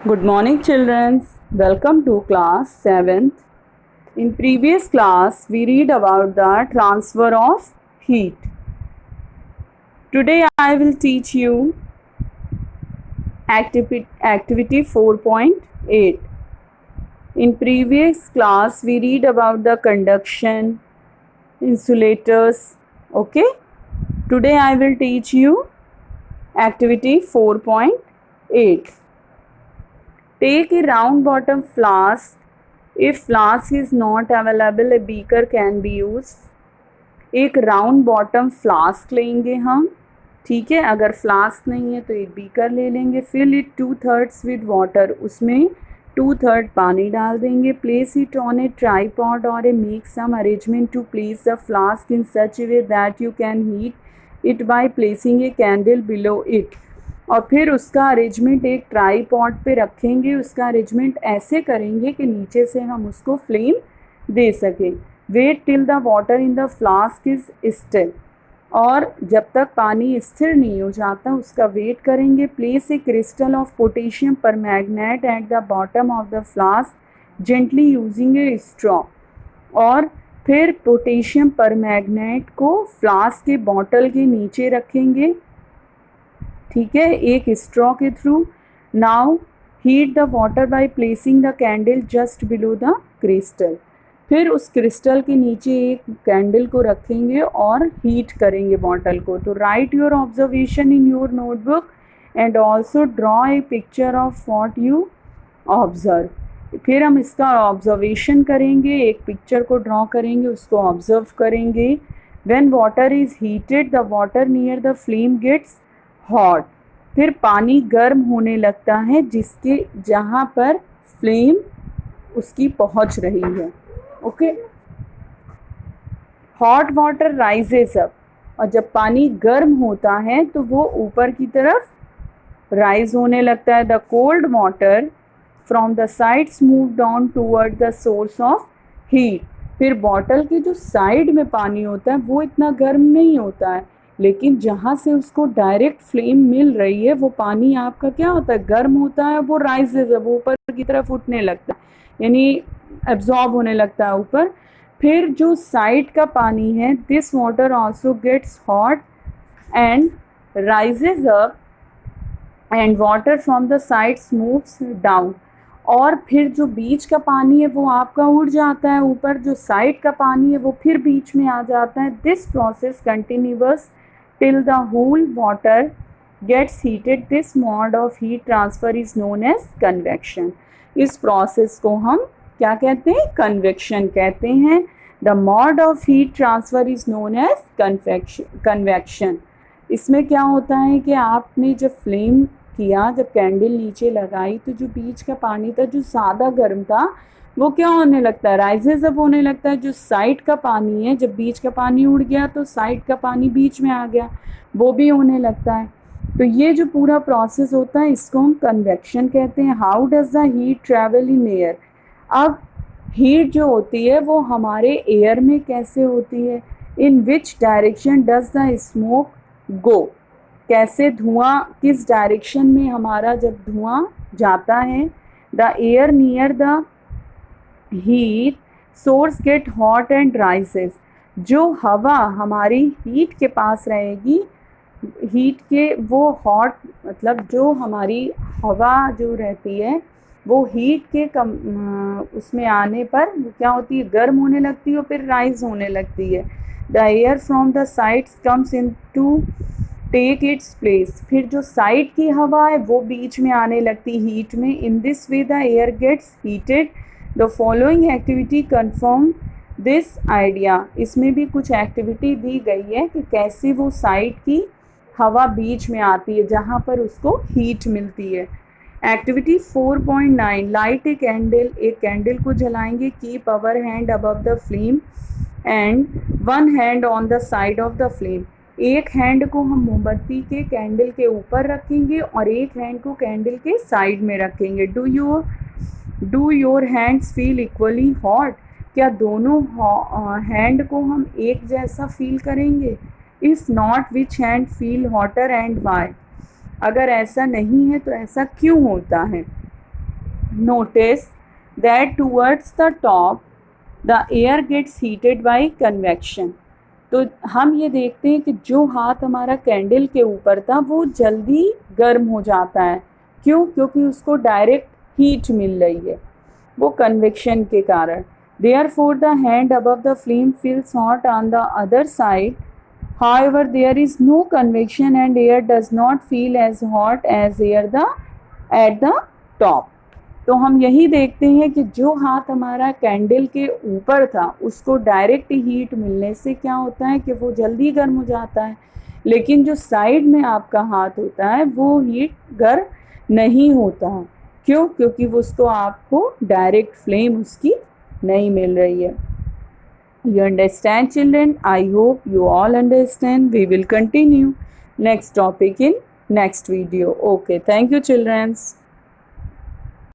Good morning, children. Welcome to class 7th. In previous class, we read about the transfer of heat. Today, I will teach you activity 4.8. In previous class, we read about the conduction, insulators. Okay. Today, I will teach you activity 4.8. Take a round bottom flask. If flask is not available, a beaker can be used. एक round bottom flask लेंगे हम, ठीक है. अगर flask नहीं है तो एक बीकर ले लेंगे. फिल इट 2/3 विद वाटर, उसमें 2/3 पानी डाल देंगे. Place it on a tripod और a make some arrangement to place the flask in such a way that you can heat it by placing a candle below it. और फिर उसका arrangement एक tripod पे रखेंगे. उसका अरेंजमेंट ऐसे करेंगे कि नीचे से हम उसको फ्लेम दे सकें. Wait till the water in the flask is still, और जब तक पानी स्थिर नहीं हो जाता उसका वेट करेंगे. Place a crystal of potassium permanganate at the bottom of the flask gently using A straw. और फिर पोटेशियम परमैंगनेट को फ्लास्क के बॉटल के नीचे रखेंगे, ठीक है, एक स्ट्रॉ के through. Now heat the water by placing the candle just below the crystal. फिर उस क्रिस्टल के नीचे एक कैंडल को रखेंगे और हीट करेंगे बॉटल को. तो right your observation in your notebook and also draw a picture of what you observe. फिर हम इसका ऑब्जर्वेशन करेंगे, एक पिक्चर को ड्रॉ करेंगे, उसको ऑब्जर्व करेंगे. When water is heated the water near the flame gets hot. फिर पानी गर्म होने लगता है जिसके जहाँ पर फ्लेम उसकी पहुँच रही है. Okay. Hot water rises up, और जब पानी गर्म होता है तो वो ऊपर की तरफ राइज होने लगता है. The cold water from the sides move down toward the source of heat. फिर बॉटल के जो साइड में पानी होता है वो इतना गर्म नहीं होता है, लेकिन जहाँ से उसको डायरेक्ट फ्लेम मिल रही है वो पानी आपका क्या होता है, गर्म होता है. वो राइजेज, वो ऊपर की तरफ उठने लगता है, यानी एब्जॉर्ब होने लगता है ऊपर. फिर जो साइड का पानी है, this water also gets hot and rises up and water from the sides moves down. और फिर जो बीच का पानी है वो आपका उड़ जाता है ऊपर, जो साइड का पानी है वो फिर बीच में आ जाता है. This process continuous till the whole water gets heated. This mode of heat transfer is known as convection. इस प्रोसेस को हम क्या कहते हैं, कन्वेक्शन कहते हैं. The mode of heat transfer is known as convection. इसमें क्या होता है कि आपने जब फ्लेम किया, जब कैंडल नीचे लगाई, तो जो बीच का पानी था जो ज़्यादा गर्म था वो क्या होने लगता है, राइजेज अप होने लगता है. जो साइड का पानी है, जब बीच का पानी उड़ गया तो साइड का पानी बीच में आ गया, वो भी होने लगता है. तो ये जो पूरा प्रोसेस होता है इसको हम कन्वेक्शन कहते हैं. How does the heat travel in air. अब हीट जो होती है वो हमारे एयर में कैसे होती है. In which direction does the smoke go. कैसे धुआं, किस डायरेक्शन में हमारा जब धुआं जाता है. The air near the heat source get hot and rises. जो हवा हमारी हीट के पास रहेगी, हीट के वो हॉट, मतलब जो हमारी हवा जो रहती है वो हीट के उसमें आने पर वो क्या होती है, गर्म होने लगती है और फिर राइज होने लगती है. The air from the sides comes in to take its place. फिर जो साइड की हवा है वो बीच में आने लगती हीट में. In this way the air gets heated. The following activity confirm this idea. इसमें भी कुछ एक्टिविटी दी गई है कि कैसे वो साइड की हवा बीच में आती है जहाँ पर उसको हीट मिलती है. Activity 4.9 light a candle. एक कैंडल को जलाएंगे. Keep our hand above the flame and one hand on the side of the flame. एक हैंड को हम मोमबत्ती के कैंडल के ऊपर रखेंगे और एक हैंड को कैंडल के साइड में रखेंगे. Do your hands feel equally hot. क्या दोनों हैंड को हम एक जैसा फील करेंगे. If not which hand feel hotter and why. अगर ऐसा नहीं है तो ऐसा क्यों होता है. notice that towards the top the air gets heated by convection. तो हम ये देखते हैं कि जो हाथ हमारा कैंडल के ऊपर था वो जल्दी गर्म हो जाता है. क्यों? क्योंकि उसको डायरेक्ट हीट मिल रही है, वो कन्वेक्शन के कारण. Therefore the hand above the flame feels hot on the other side. However, there is no convection and air does not feel as hot as air at the top. तो हम यही देखते हैं कि जो हाथ हमारा कैंडल के ऊपर था उसको डायरेक्ट हीट मिलने से क्या होता है कि वो जल्दी गर्म हो जाता है, लेकिन जो साइड में आपका हाथ होता है वो हीट गर्म नहीं होता है. क्यों? क्योंकि वो उसको आपको डायरेक्ट फ्लेम उसकी नहीं मिल रही है. You understand, children? I hope you all understand. We will continue next topic in next video. Okay, thank you, children.